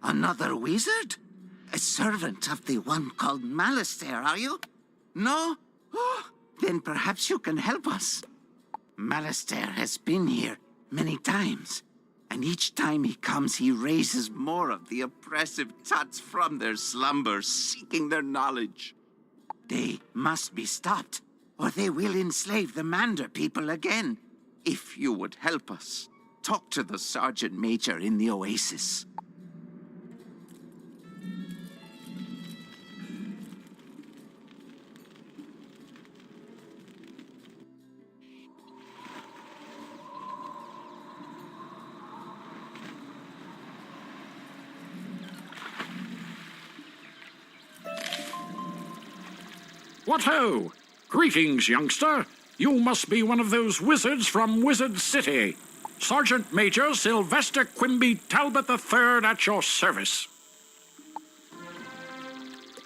Another wizard? A servant of the one called Malastair, are you? No? Oh, then perhaps you can help us. Malastair has been here many times, and each time he comes, he raises more of the oppressive tuts from their slumbers, seeking their knowledge. They must be stopped, or they will enslave the Mander people again. If you would help us, talk to the Sergeant Major in the Oasis. What ho! Greetings, youngster. You must be one of those wizards from Wizard City. Sergeant Major Sylvester Quimby Talbot III at your service.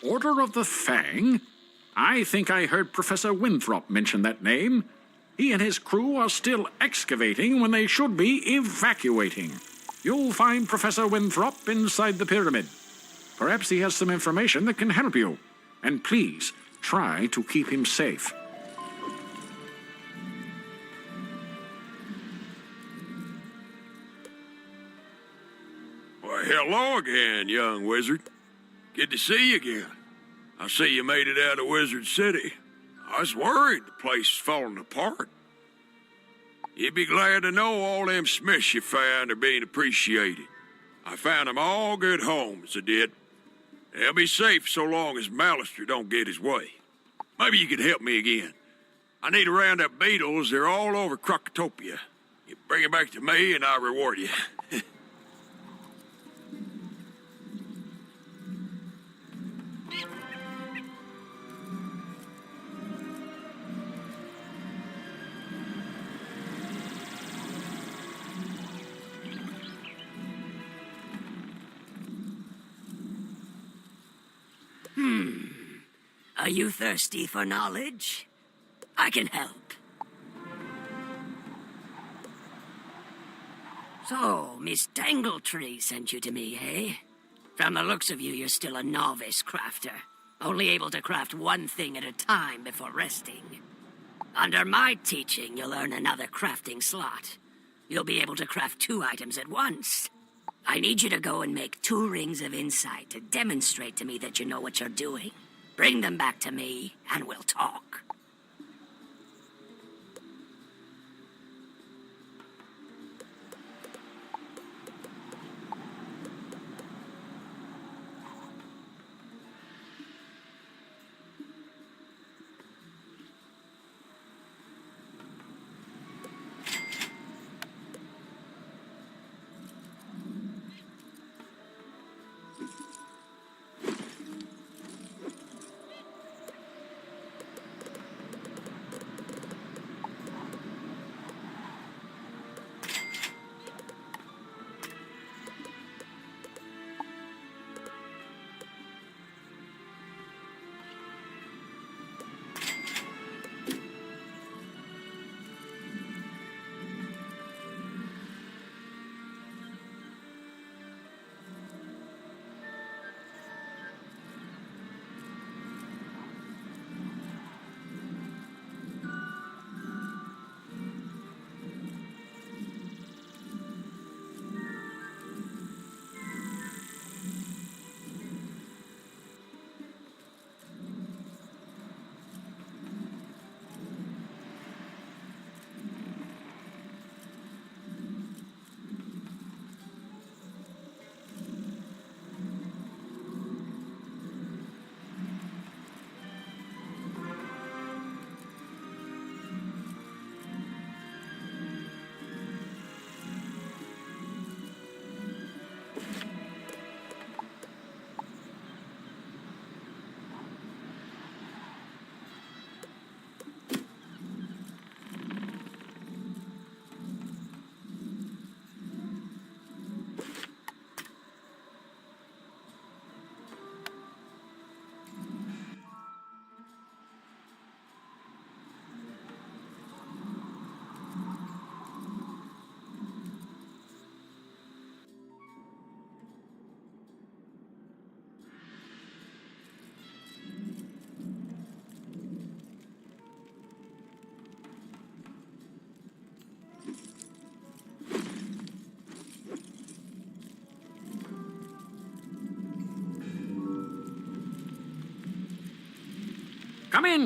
Order of the Fang? I think I heard Professor Winthrop mention that name. He and his crew are still excavating when they should be evacuating. You'll find Professor Winthrop inside the pyramid. Perhaps he has some information that can help you. And please, try to keep him safe. Why, hello again, young wizard. Good to see you again. I see you made it out of Wizard City. I was worried the place was falling apart. You'd be glad to know all them Smiths you found are being appreciated. I found them all good homes, I did. They'll be safe so long as Malastair don't get his way. Maybe you could help me again. I need to round up beetles. They're all over KROKOTOPIA. You bring it back to me and I'll reward you. Are you thirsty for knowledge? I can help. So, Miss Tangletree sent you to me, eh? From the looks of you, you're still a novice crafter. Only able to craft one thing at a time before resting. Under my teaching, you'll earn another crafting slot. You'll be able to craft 2 items at once. I need you to go and make 2 rings of insight to demonstrate to me that you know what you're doing. Bring them back to me, and we'll talk.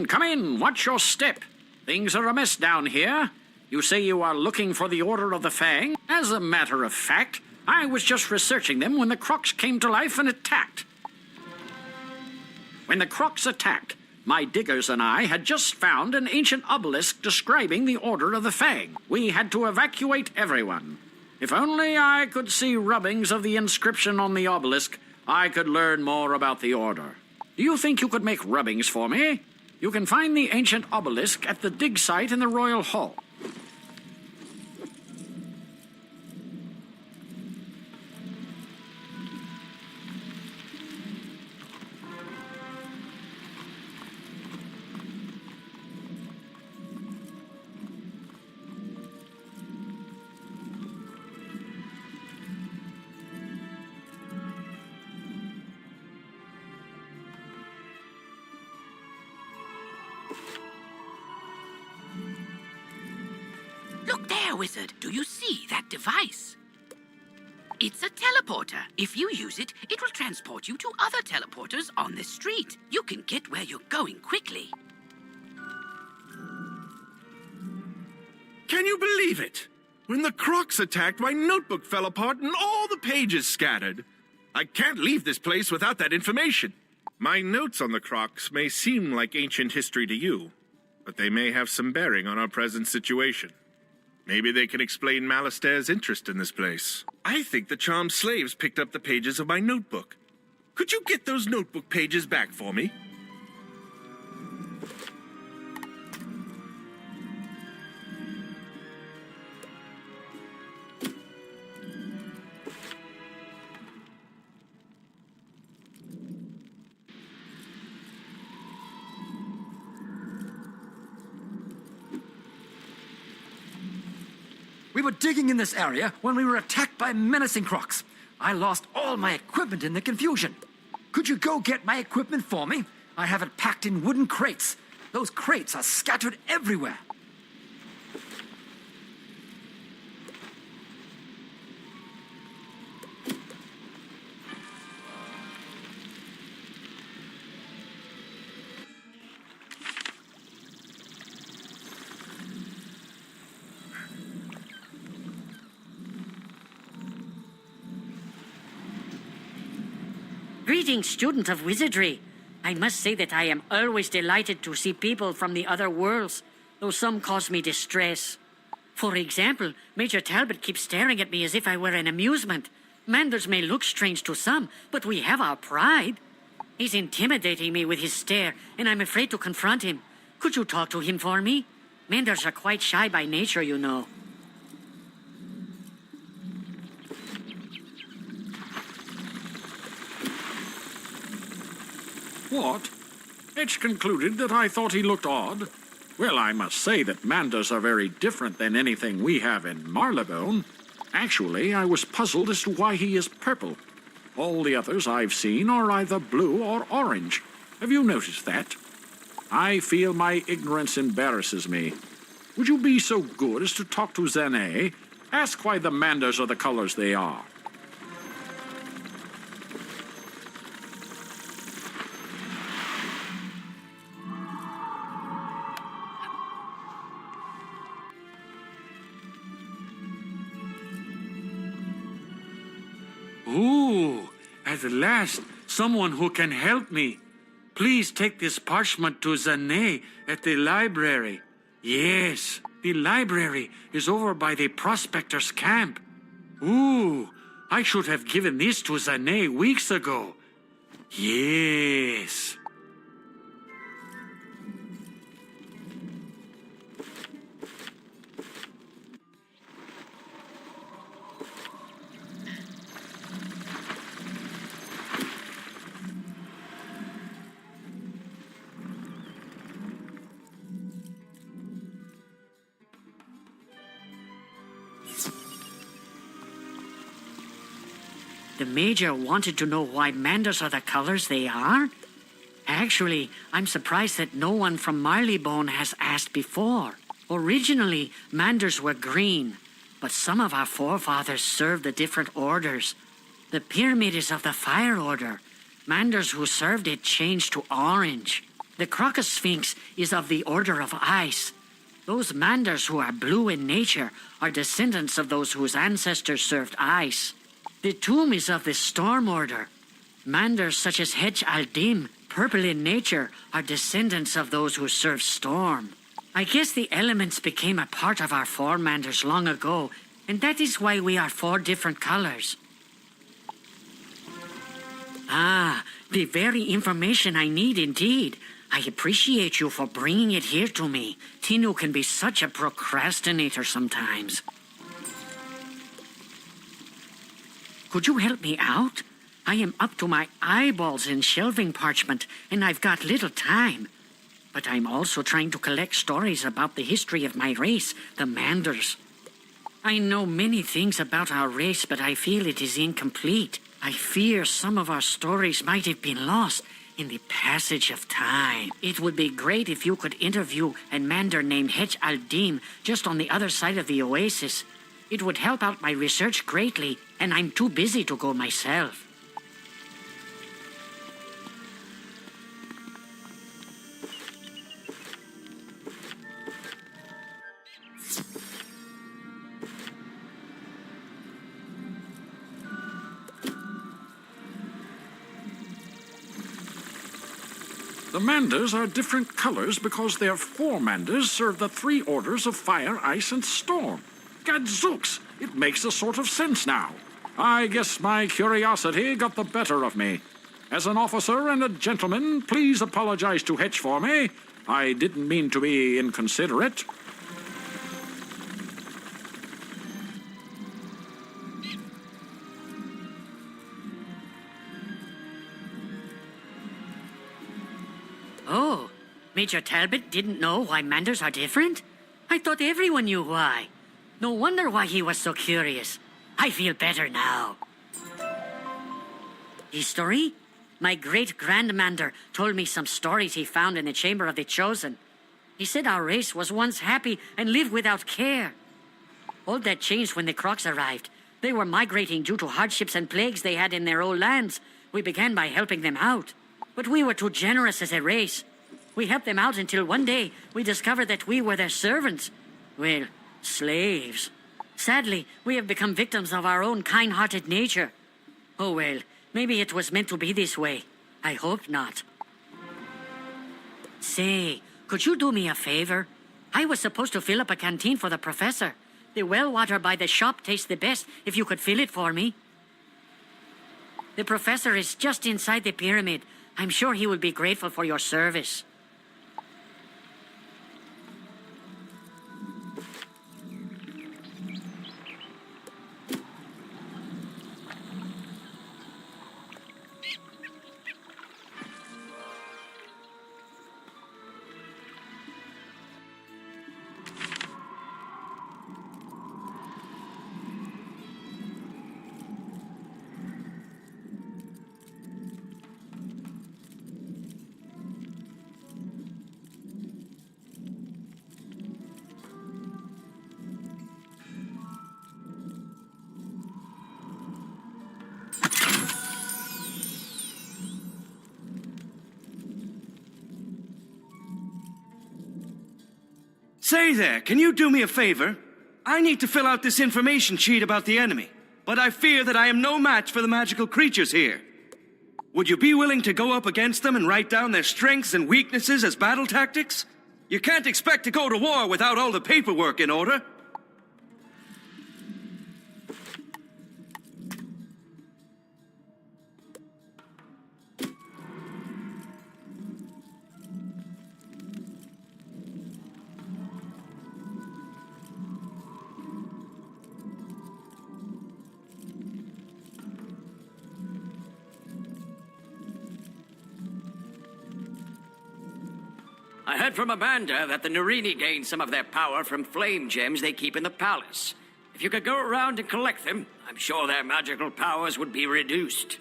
Come in, watch your step. Things are amiss down here. You say you are looking for the Order of the Fang. As a matter of fact, I was just researching them when the Crocs came to life and attacked. When the Crocs attacked, my diggers and I had just found an ancient obelisk describing the Order of the Fang. We had to evacuate everyone. If only I could see rubbings of the inscription on the obelisk, I could learn more about the Order. Do you think you could make rubbings for me? You can find the ancient obelisk at the dig site in the Royal Hall. Look there, Wizard. Do you see that device? It's a teleporter. If you use it, it will transport you to other teleporters on this street. You can get where you're going quickly. Can you believe it? When the Crocs attacked, my notebook fell apart and all the pages scattered. I can't leave this place without that information. My notes on the Crocs may seem like ancient history to you, but they may have some bearing on our present situation. Maybe they can explain Malastaire's interest in this place. I think the charmed slaves picked up the pages of my notebook. Could you get those notebook pages back for me? We were digging in this area when we were attacked by menacing Crocs. I lost all my equipment in the confusion. Could you go get my equipment for me? I have it packed in wooden crates. Those crates are scattered everywhere. Greetings, student of wizardry. I must say that I am always delighted to see people from the other worlds, though some cause me distress. For example, Major Talbot keeps staring at me as if I were an amusement. Manders may look strange to some, but we have our pride. He's intimidating me with his stare, and I'm afraid to confront him. Could you talk to him for me? Manders are quite shy by nature, you know. What? It's concluded that I thought he looked odd. Well, I must say that Manders are very different than anything we have in Marylebone. Actually, I was puzzled as to why he is purple. All the others I've seen are either blue or orange. Have you noticed that? I feel my ignorance embarrasses me. Would you be so good as to talk to Zane? Ask why the Manders are the colors they are. Ooh, at last, someone who can help me. Please take this parchment to Zane at the library. Yes, the library is over by the prospector's camp. Ooh, I should have given this to Zane weeks ago. Yes. The Major wanted to know why Manders are the colors they are? Actually, I'm surprised that no one from Marylebone has asked before. Originally, Manders were green, but some of our forefathers served the different orders. The pyramid is of the Fire Order. Manders who served it changed to orange. The Crocosphinx is of the Order of Ice. Those Manders who are blue in nature are descendants of those whose ancestors served ice. The tomb is of the Storm Order. Manders such as Hedge Aldim, purple in nature, are descendants of those who served storm. I guess the elements became a part of our four Manders long ago, and that is why we are four different colors. Ah, the very information I need indeed. I appreciate you for bringing it here to me. Tinu can be such a procrastinator sometimes. Could you help me out? I am up to my eyeballs in shelving parchment, and I've got little time. But I'm also trying to collect stories about the history of my race, the Manders. I know many things about our race, but I feel it is incomplete. I fear some of our stories might have been lost in the passage of time. It would be great if you could interview a Mander named Hedge Aldim just on the other side of the oasis. It would help out my research greatly, and I'm too busy to go myself. The Manders are different colors because their four Manders serve the three orders of fire, ice, and storm. Gadzooks! It makes a sort of sense now. I guess my curiosity got the better of me. As an officer and a gentleman, please apologize to Hetch for me. I didn't mean to be inconsiderate. Oh, Major Talbot didn't know why Manders are different? I thought everyone knew why. No wonder why he was so curious. I feel better now. History? My great-grandmander told me some stories he found in the Chamber of the Chosen. He said our race was once happy and lived without care. All that changed when the Crocs arrived. They were migrating due to hardships and plagues they had in their old lands. We began by helping them out. But we were too generous as a race. We helped them out until one day we discovered that we were their servants. Well, slaves. Sadly, we have become victims of our own kind-hearted nature. Oh well, maybe it was meant to be this way. I hope not. Say, could you do me a favor? I was supposed to fill up a canteen for the professor. The well water by the shop tastes the best if you could fill it for me. The professor is just inside the pyramid. I'm sure he will be grateful for your service. Say there, can you do me a favor? I need to fill out this information sheet about the enemy, but I fear that I am no match for the magical creatures here. Would you be willing to go up against them and write down their strengths and weaknesses as battle tactics? You can't expect to go to war without all the paperwork in order. I heard from Amanda that the Narini gained some of their power from flame gems they keep in the palace. If you could go around and collect them, I'm sure their magical powers would be reduced.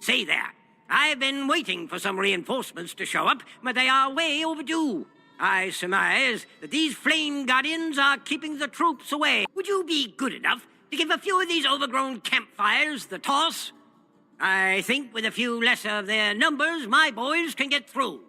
Say there, I've been waiting for some reinforcements to show up, but they are way overdue. I surmise that these flame guardians are keeping the troops away. Would you be good enough to give a few of these overgrown campfires the toss? I think with a few less of their numbers, my boys can get through.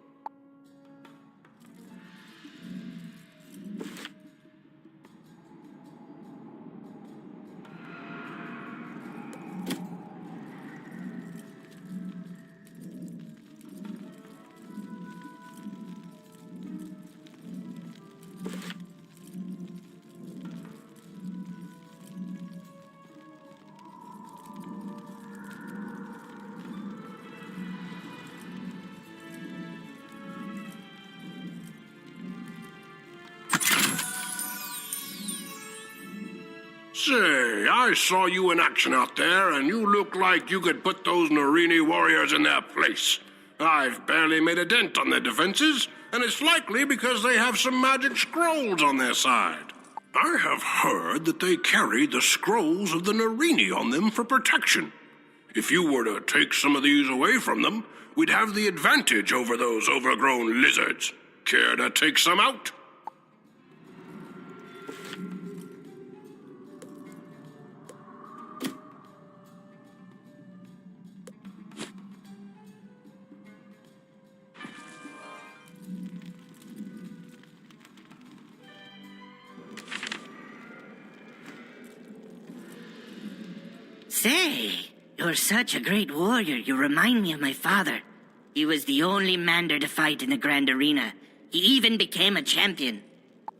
Say, I saw you in action out there, and you look like you could put those Narini warriors in their place. I've barely made a dent on their defenses, and it's likely because they have some magic scrolls on their side. I have heard that they carry the scrolls of the Narini on them for protection. If you were to take some of these away from them, we'd have the advantage over those overgrown lizards. Care to take some out? Say, you're such a great warrior. You remind me of my father. He was the only Mander to fight in the Grand Arena. He even became a champion.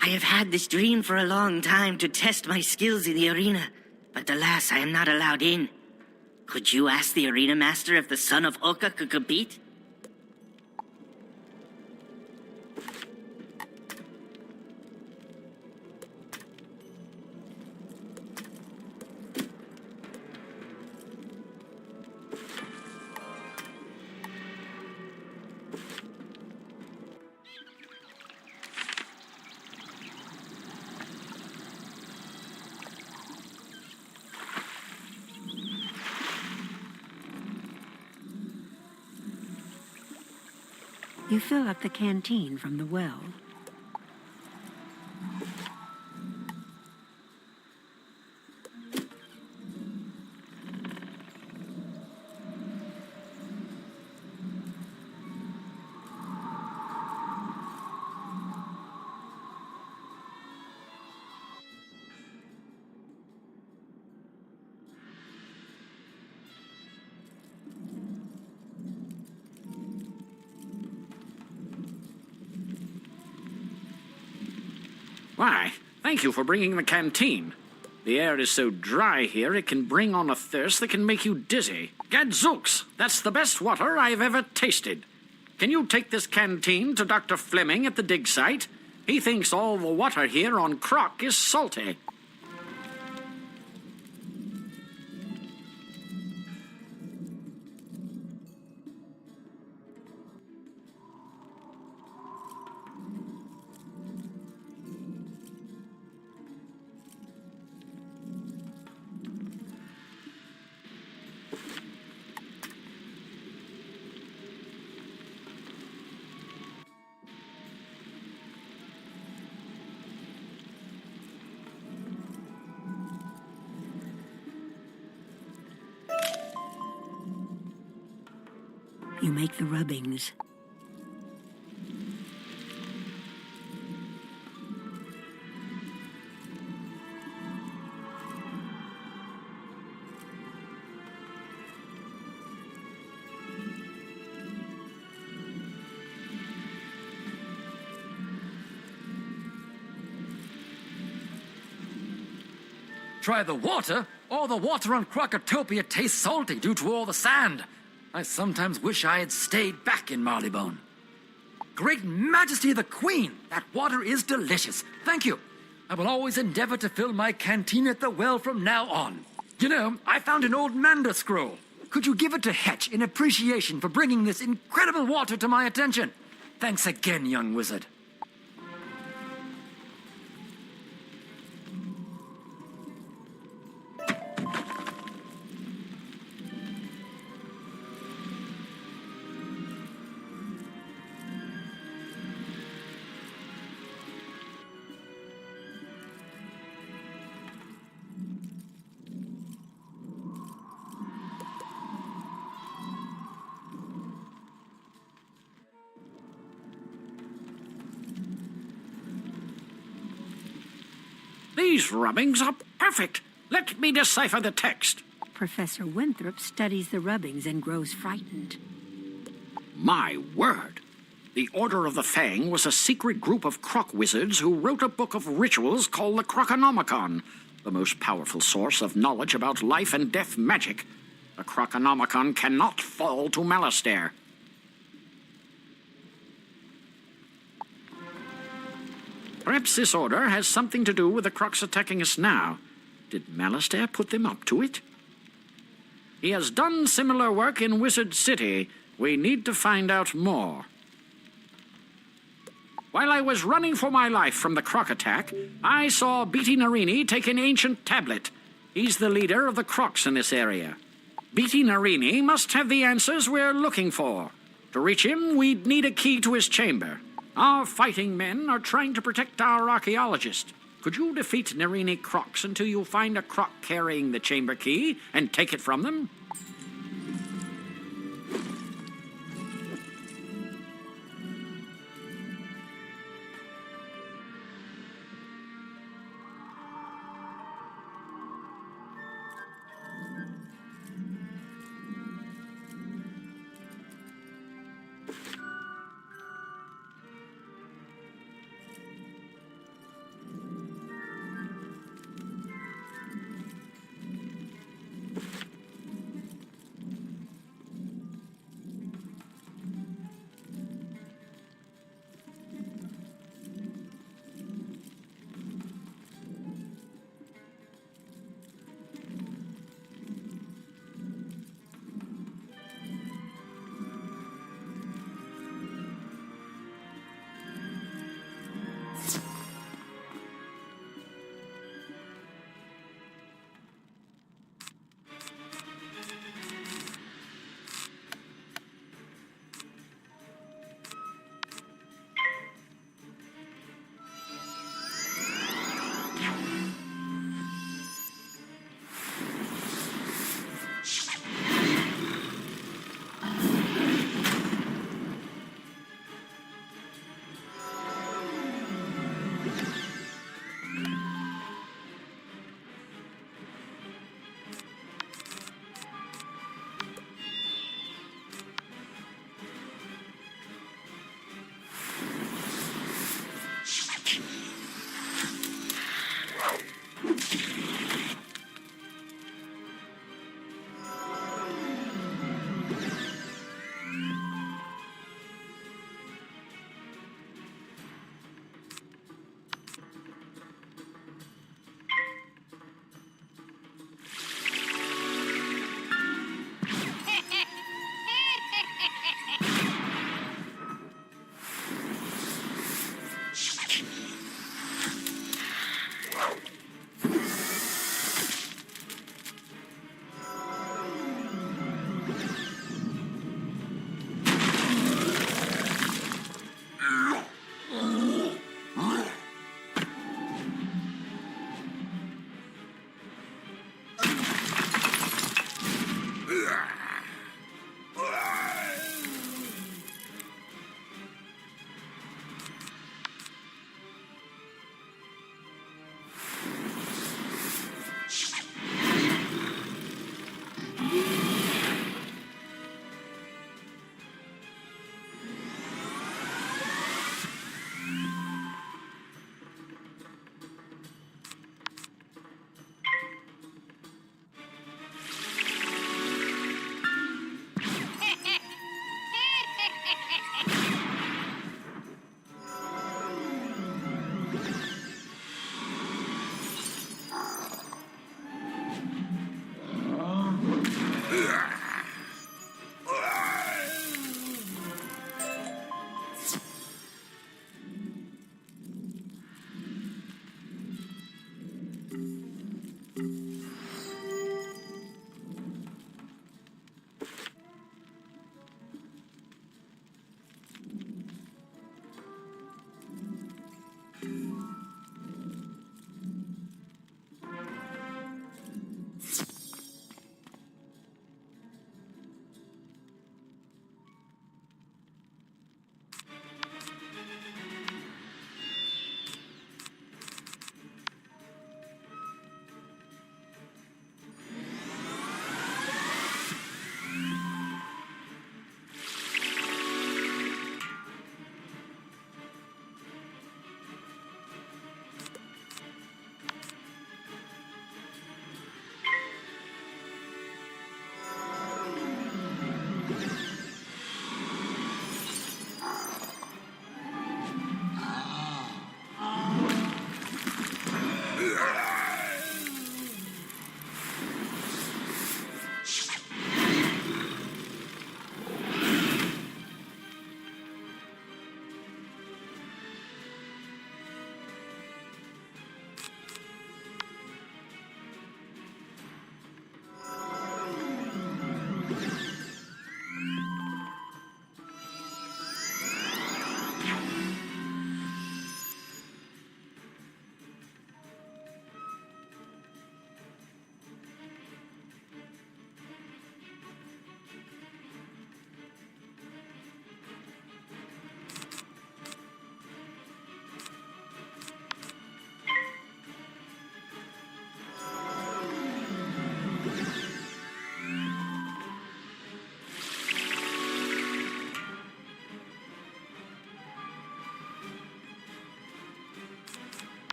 I have had this dream for a long time to test my skills in the arena, but alas, I am not allowed in. Could you ask the arena master if the son of Oka could compete? You fill up the canteen from the well. Why, thank you for bringing the canteen. The air is so dry here it can bring on a thirst that can make you dizzy. Gadzooks, that's the best water I've ever tasted. Can you take this canteen to Dr. Fleming at the dig site? He thinks all the water here on Krok is salty. You make the rubbings. Try the water? All the water on KROKOTOPIA tastes salty due to all the sand. I sometimes wish I had stayed back in Marleybone. Great Majesty of the Queen, that water is delicious. Thank you. I will always endeavor to fill my canteen at the well from now on. You know, I found an old Mander scroll. Could you give it to Hetch in appreciation for bringing this incredible water to my attention? Thanks again, young wizard. These rubbings are perfect. Let me decipher the text. Professor Winthrop studies the rubbings and grows frightened. My word! The Order of the Fang was a secret group of croc wizards who wrote a book of rituals called the Croconomicon, the most powerful source of knowledge about life and death magic. The Croconomicon cannot fall to Malastair. Perhaps this order has something to do with the crocs attacking us now. Did Malastair put them up to it? He has done similar work in Wizard City. We need to find out more. While I was running for my life from the croc attack, I saw Beatty Narini take an ancient tablet. He's the leader of the crocs in this area. Beatty Narini must have the answers we're looking for. To reach him, we'd need a key to his chamber. Our fighting men are trying to protect our archaeologist. Could you defeat Narini crocs until you find a croc carrying the chamber key and take it from them?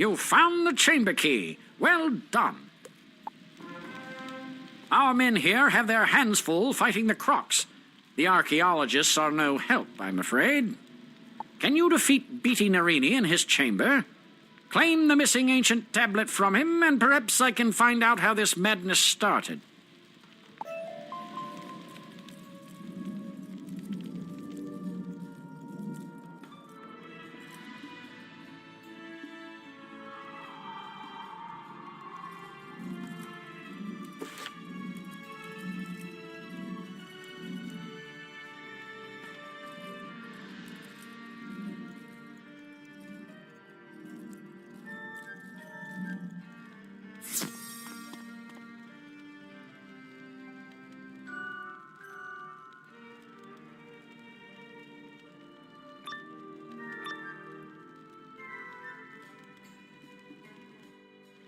You found the chamber key. Well done. Our men here have their hands full fighting the Kroks. The archaeologists are no help, I'm afraid. Can you defeat Beatty Narini in his chamber? Claim the missing ancient tablet from him, and perhaps I can find out how this madness started.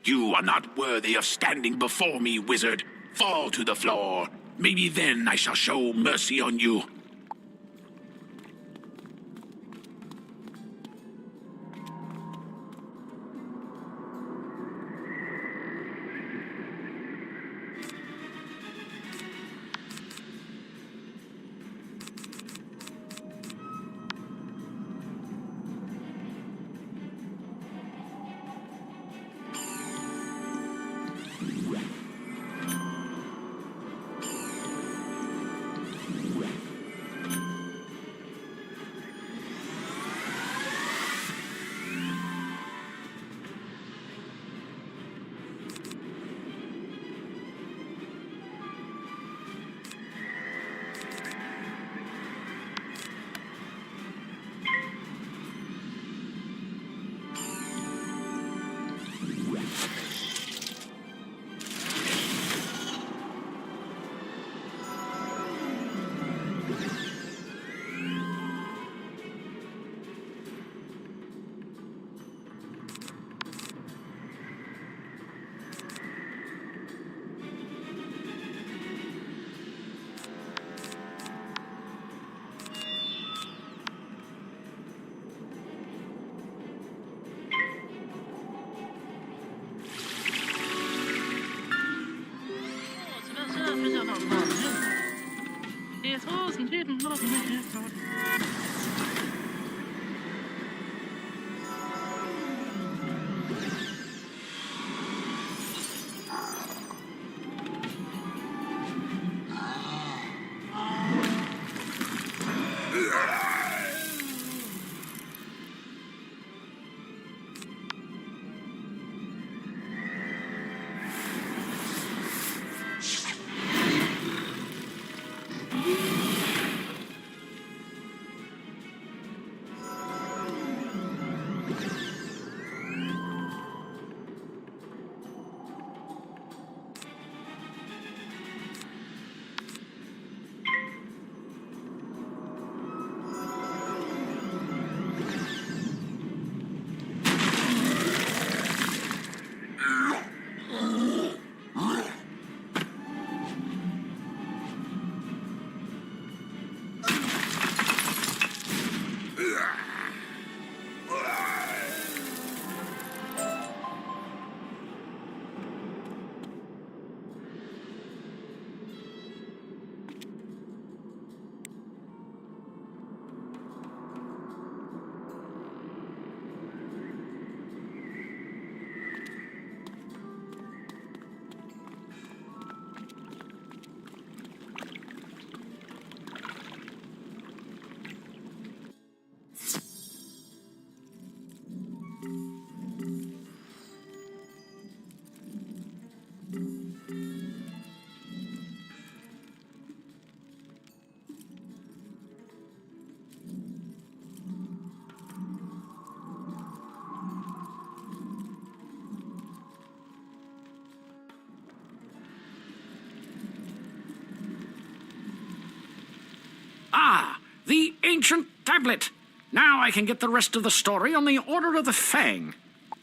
You are not worthy of standing before me, wizard. Fall to the floor. Maybe then I shall show mercy on you. Ah, the ancient tablet. Now I can get the rest of the story on the Order of the Fang.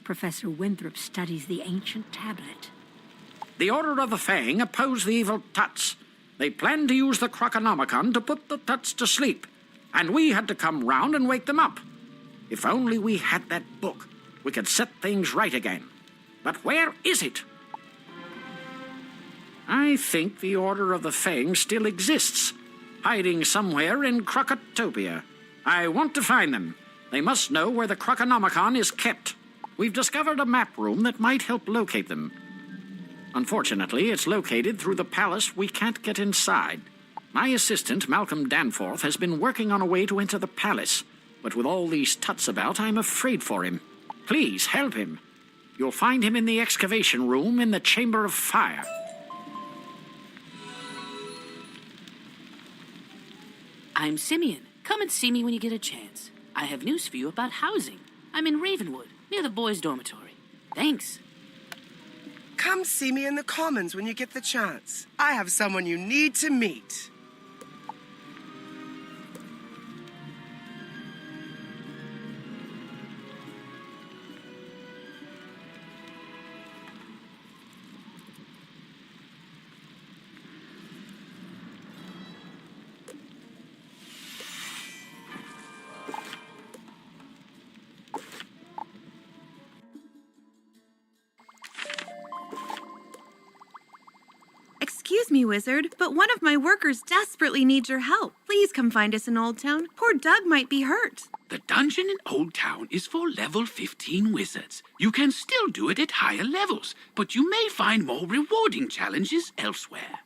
Professor Winthrop studies the ancient tablet. The Order of the Fang oppose the evil Tuts. They planned to use the Krokonomicon to put the Tuts to sleep, and we had to come round and wake them up. If only we had that book. we could set things right again. But where is it? I think the Order of the Fang still exists, hiding somewhere in KROKOTOPIA. I want to find them. They must know where the Krokonomicon is kept. We've discovered a map room that might help locate them. Unfortunately, it's located through the palace. We can't get inside. My assistant, Malcolm Danforth, has been working on a way to enter the palace, but with all these tuts about, I'm afraid for him. Please, help him. You'll find him in the excavation room in the Chamber of Fire. I'm Simeon. Come and see me when you get a chance. I have news for you about housing. I'm in Ravenwood, near the boys' dormitory. Thanks. Come see me in the Commons when you get the chance. I have someone you need to meet. Excuse me, Wizard, but one of my workers desperately needs your help. Please come find us in Old Town. Poor Doug might be hurt. The dungeon in Old Town is for level 15 wizards. You can still do it at higher levels, but you may find more rewarding challenges elsewhere.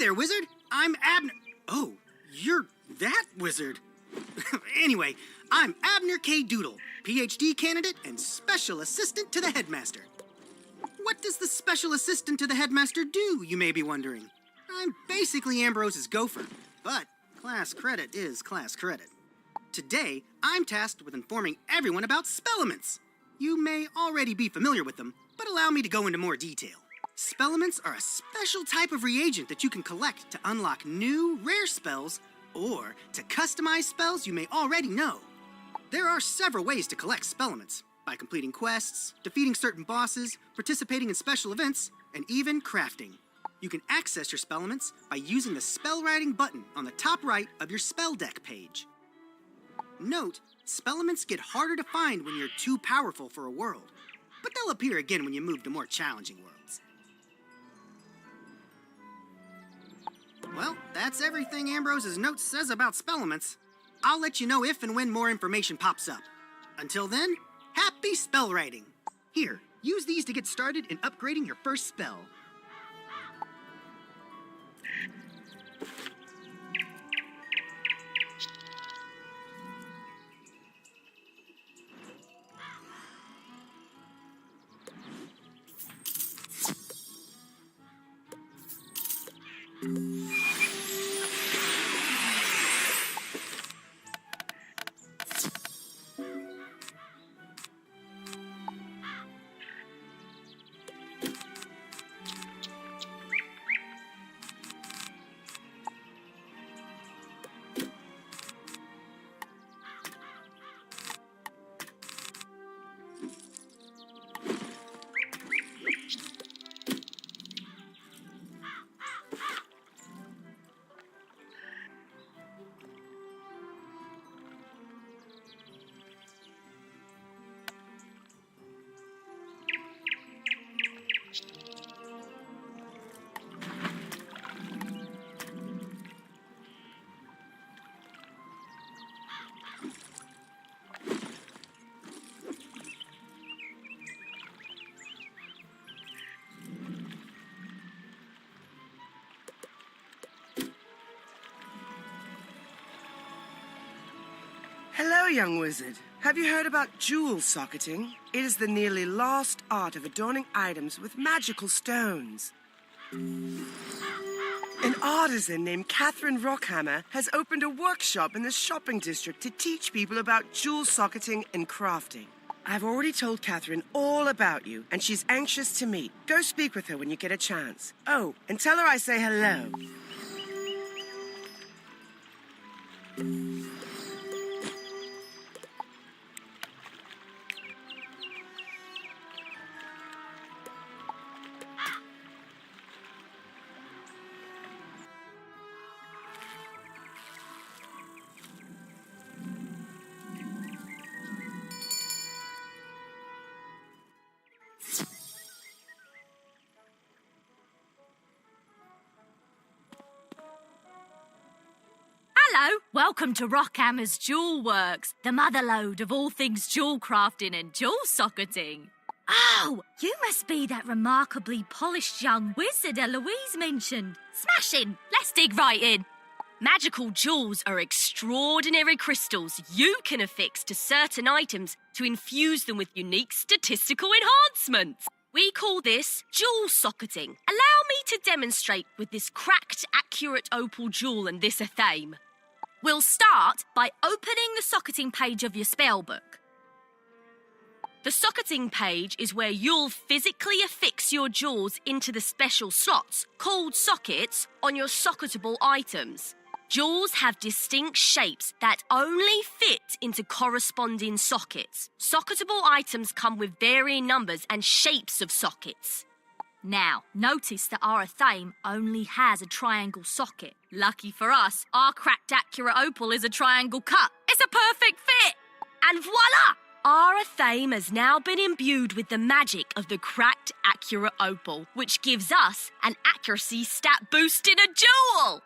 there, Wizard. I'm Abner. Oh, you're that wizard. Anyway, I'm Abner K. Doodle, PhD candidate and special assistant to the headmaster. What does the special assistant to the headmaster do, you may be wondering? I'm basically Ambrose's gopher, but class credit is class credit. Today, I'm tasked with informing everyone about spellements. You may already be familiar with them, but allow me to go into more detail. Spellements are a special type of reagent that you can collect to unlock new, rare spells or to customize spells you may already know. There are several ways to collect spellements, by completing quests, defeating certain bosses, participating in special events, and even crafting. You can access your spellements by using the spell writing button on the top right of your spell deck page. Note, spellements get harder to find when you're too powerful for a world, but they'll appear again when you move to more challenging worlds. Well, that's everything Ambrose's note says about spellements. I'll let you know if and when more information pops up. Until then, happy spell writing. Here, use these to get started in upgrading your first spell. Hello, young wizard. Have you heard about jewel socketing? It is the nearly lost art of adorning items with magical stones. An artisan named Catherine Rockhammer has opened a workshop in the shopping district to teach people about jewel socketing and crafting. I've already told Catherine all about you, and she's anxious to meet. Go speak with her when you get a chance. Oh, and tell her I say hello. Hello, welcome to Rockhammer's Jewel Works, the motherlode of all things jewel crafting and jewel socketing. Oh, you must be that remarkably polished young wizard Eloise mentioned. Smashing! Let's dig right in. Magical jewels are extraordinary crystals you can affix to certain items to infuse them with unique statistical enhancements. We call this jewel socketing. Allow me to demonstrate with this cracked, accurate opal jewel and this athame. We'll start by opening the socketing page of your spellbook. The socketing page is where you'll physically affix your jewels into the special slots, called sockets, on your socketable items. Jewels have distinct shapes that only fit into corresponding sockets. Socketable items come with varying numbers and shapes of sockets. Now, notice that our athame only has a triangle socket. Lucky for us, our cracked accurate opal is a triangle cut. It's a perfect fit! And voila! Our athame has now been imbued with the magic of the cracked accurate opal, which gives us an accuracy stat boost in a jewel!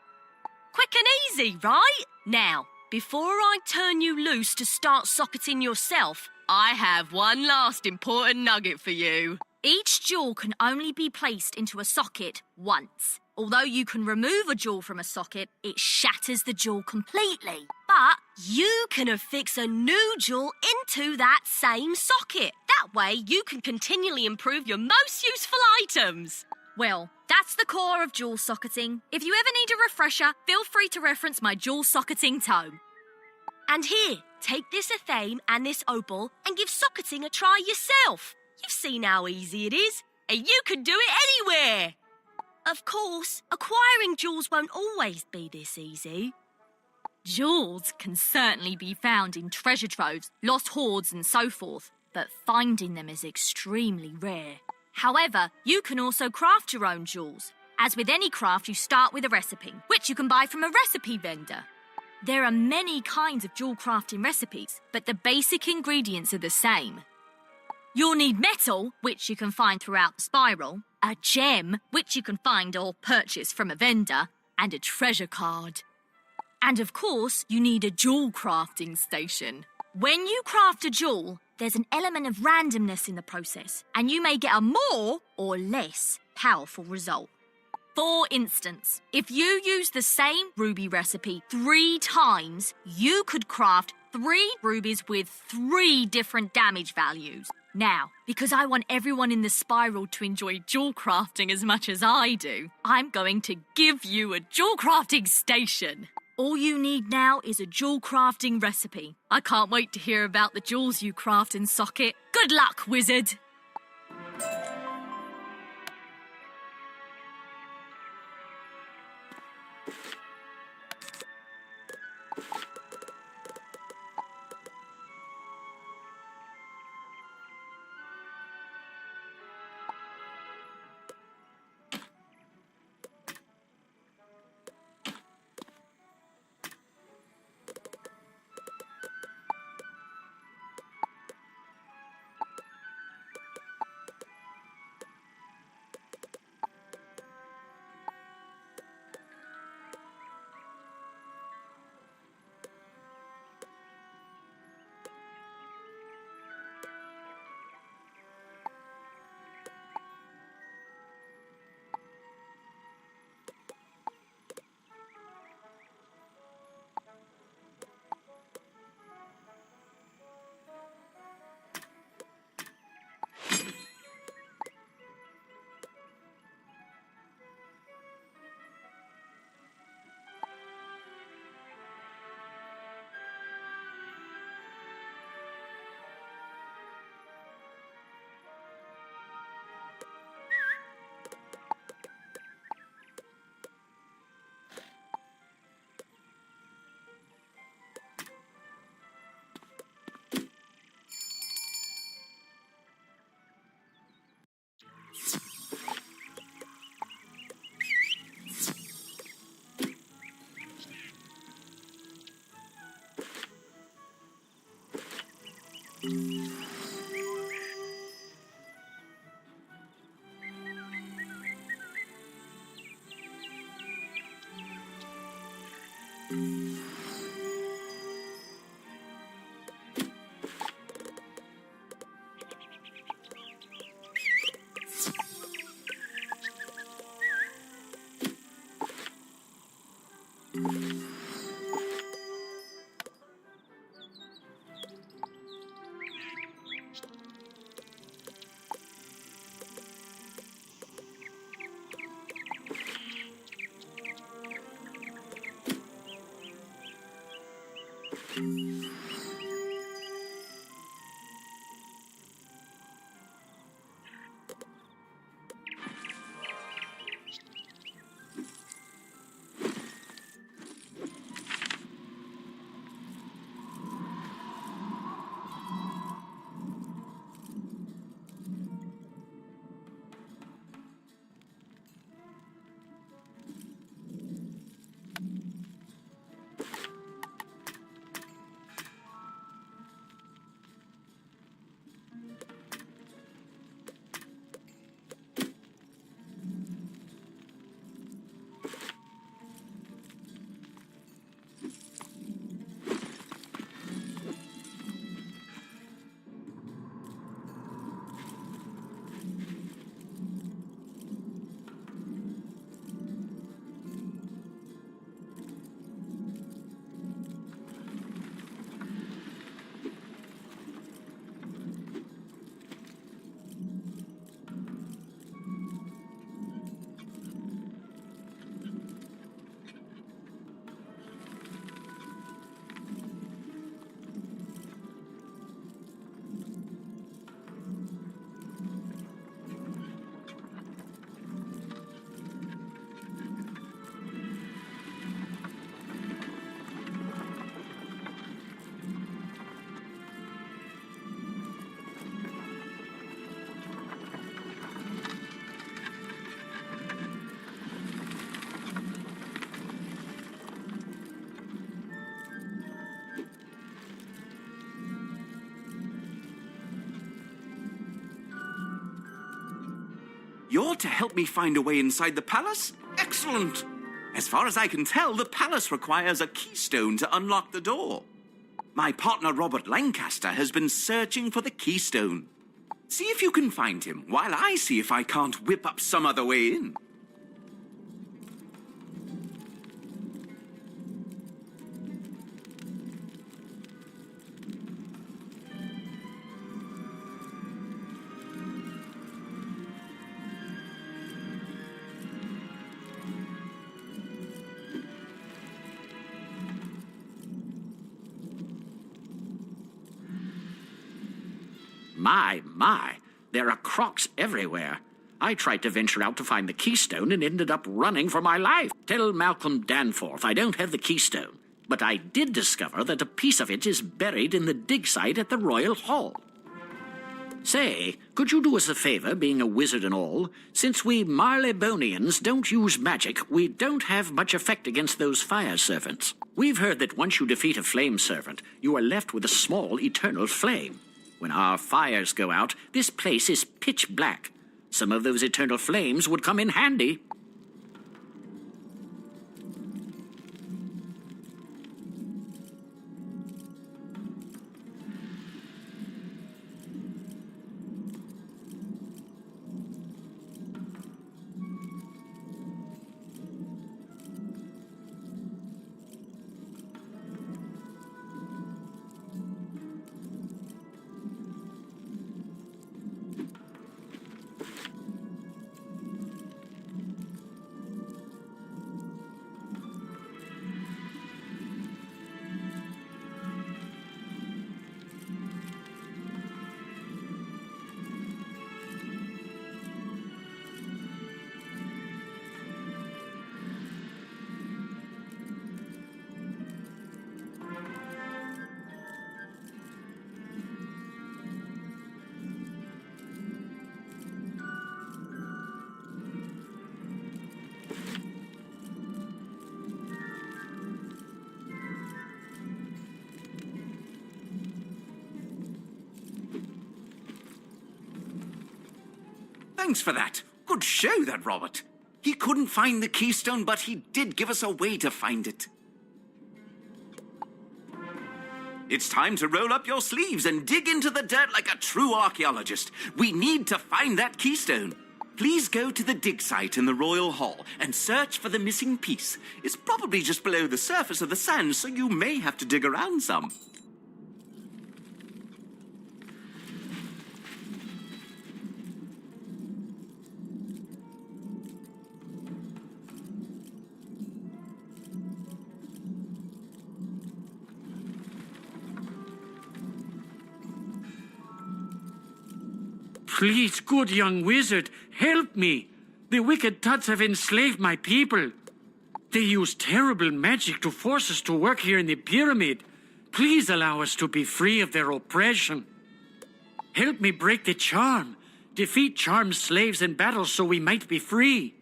Quick and easy, right? Now, before I turn you loose to start socketing yourself, I have one last important nugget for you. Each jewel can only be placed into a socket once. Although you can remove a jewel from a socket, it shatters the jewel completely. But you can affix a new jewel into that same socket. That way, you can continually improve your most useful items. Well, that's the core of jewel socketing. If you ever need a refresher, feel free to reference my jewel socketing tome. And here, take this athame and this opal and give socketing a try yourself. You've seen how easy it is, and you can do it anywhere. Of course, acquiring jewels won't always be this easy. Jewels can certainly be found in treasure troves, lost hoards and so forth, but finding them is extremely rare. However, you can also craft your own jewels. As with any craft, you start with a recipe, which you can buy from a recipe vendor. There are many kinds of jewel crafting recipes, but the basic ingredients are the same. You'll need metal, which you can find throughout the spiral, a gem, which you can find or purchase from a vendor, and a treasure card. And of course, you need a jewel crafting station. When you craft a jewel, there's an element of randomness in the process, and you may get a more or less powerful result. For instance, if you use the same ruby recipe 3 times, you could craft 3 rubies with 3 different damage values. Now, because I want everyone in the spiral to enjoy jewel crafting as much as I do, I'm going to give you a jewel crafting station. All you need now is a jewel crafting recipe. I can't wait to hear about the jewels you craft in Socket. Good luck, wizard! You're to help me find a way inside the palace? Excellent! As far as I can tell, the palace requires a keystone to unlock the door. My partner Robert Lancaster has been searching for the keystone. See if you can find him, while I see if I can't whip up some other way in. My, there are crocs everywhere. I tried to venture out to find the keystone and ended up running for my life. Tell Malcolm Danforth I don't have the keystone, but I did discover that a piece of it is buried in the dig site at the Royal Hall. Say, could you do us a favor, being a wizard and all? Since we Marleybonians don't use magic, we don't have much effect against those fire servants. We've heard that once you defeat a flame servant, you are left with a small eternal flame. When our fires go out, this place is pitch black. Some of those eternal flames would come in handy. Thanks for that. Good show, that Robert. He couldn't find the keystone, but he did give us a way to find it. It's time to roll up your sleeves and dig into the dirt like a true archaeologist. We need to find that keystone. Please go to the dig site in the Royal Hall and search for the missing piece. It's probably just below the surface of the sand, so you may have to dig around some. Please, good young wizard, help me. The wicked Tuts have enslaved my people. They use terrible magic to force us to work here in the pyramid. Please allow us to be free of their oppression. Help me break the charm. Defeat charmed slaves in battle so we might be free.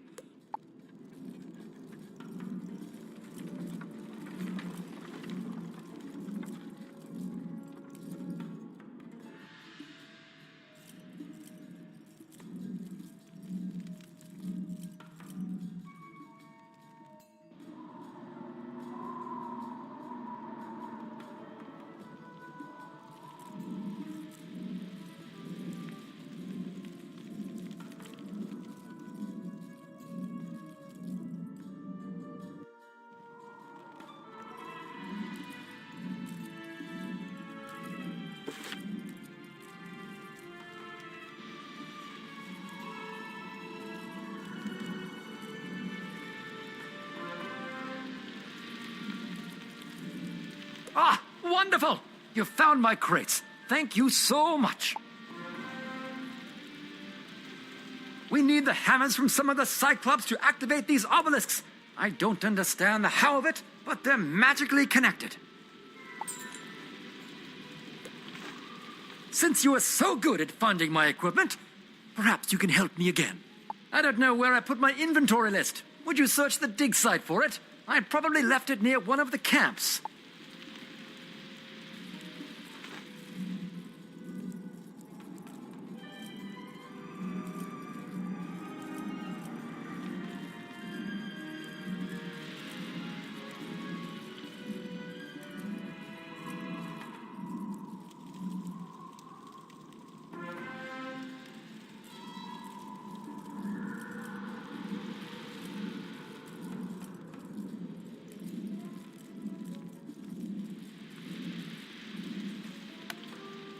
Ah, wonderful! You found my crates. Thank you so much. We need the hammers from some of the Cyclops to activate these obelisks. I don't understand the how of it, but they're magically connected. Since you are so good at finding my equipment, perhaps you can help me again. I don't know where I put my inventory list. Would you search the dig site for it? I probably left it near one of the camps.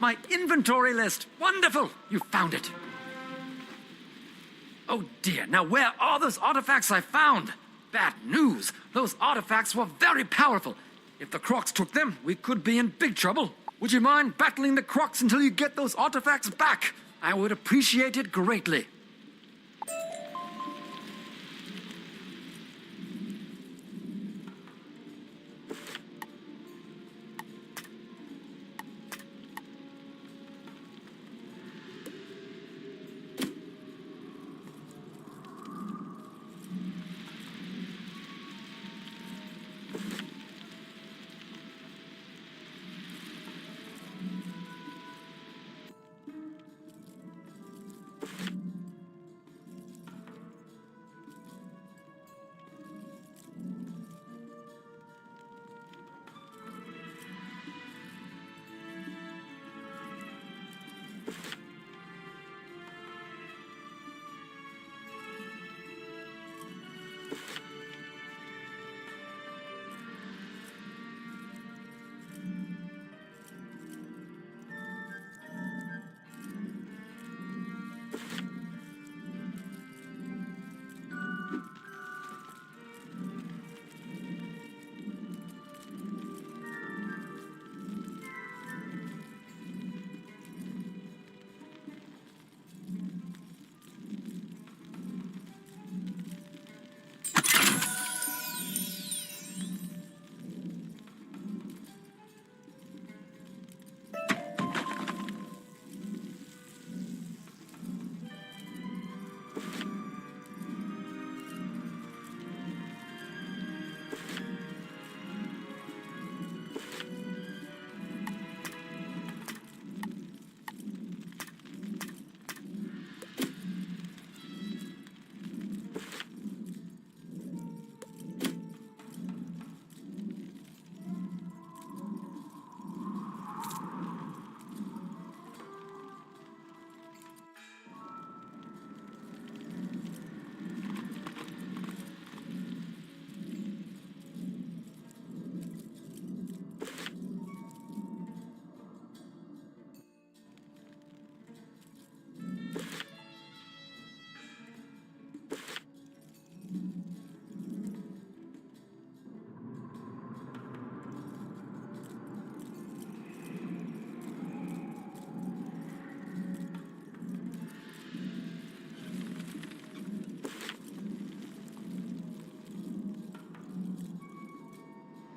my inventory list. Wonderful! You found it. Oh dear, now where are those artifacts I found? Bad news. Those artifacts were very powerful. If the Crocs took them, we could be in big trouble. Would you mind battling the Crocs until you get those artifacts back? I would appreciate it greatly.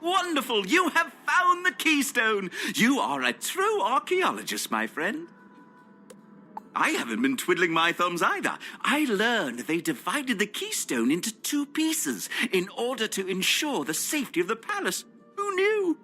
Wonderful! You have found the keystone! You are a true archaeologist, my friend. I haven't been twiddling my thumbs either. I learned they divided the keystone into 2 pieces in order to ensure the safety of the palace. Who knew?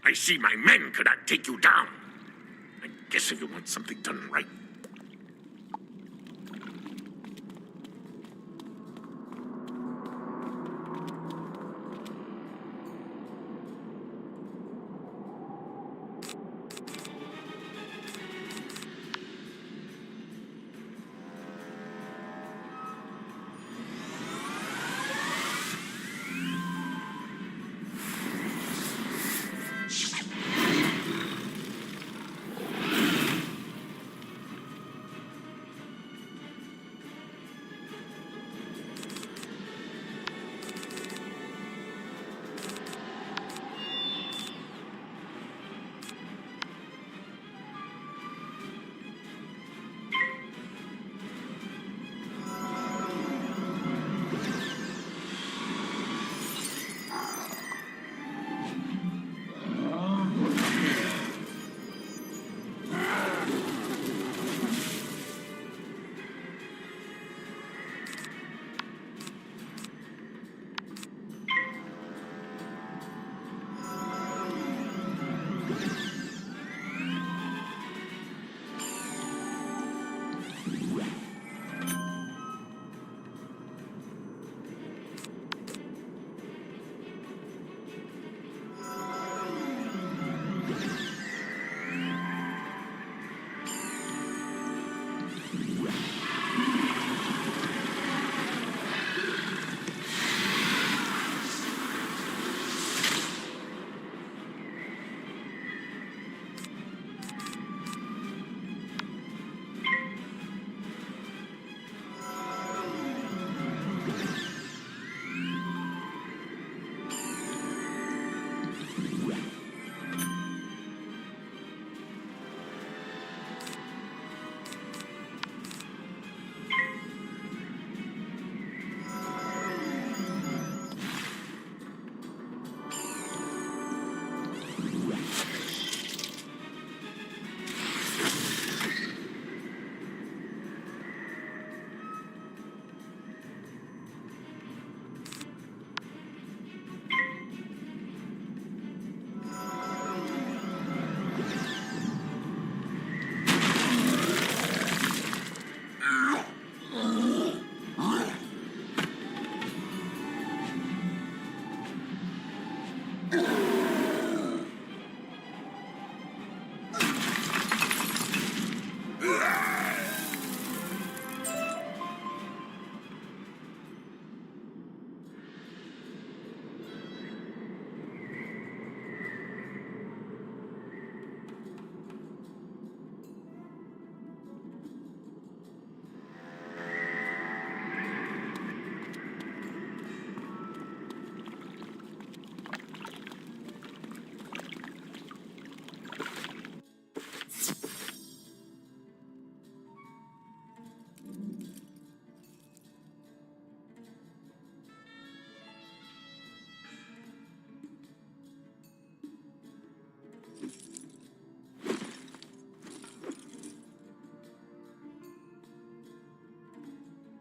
I see my men could not take you down. I guess if you want something done right,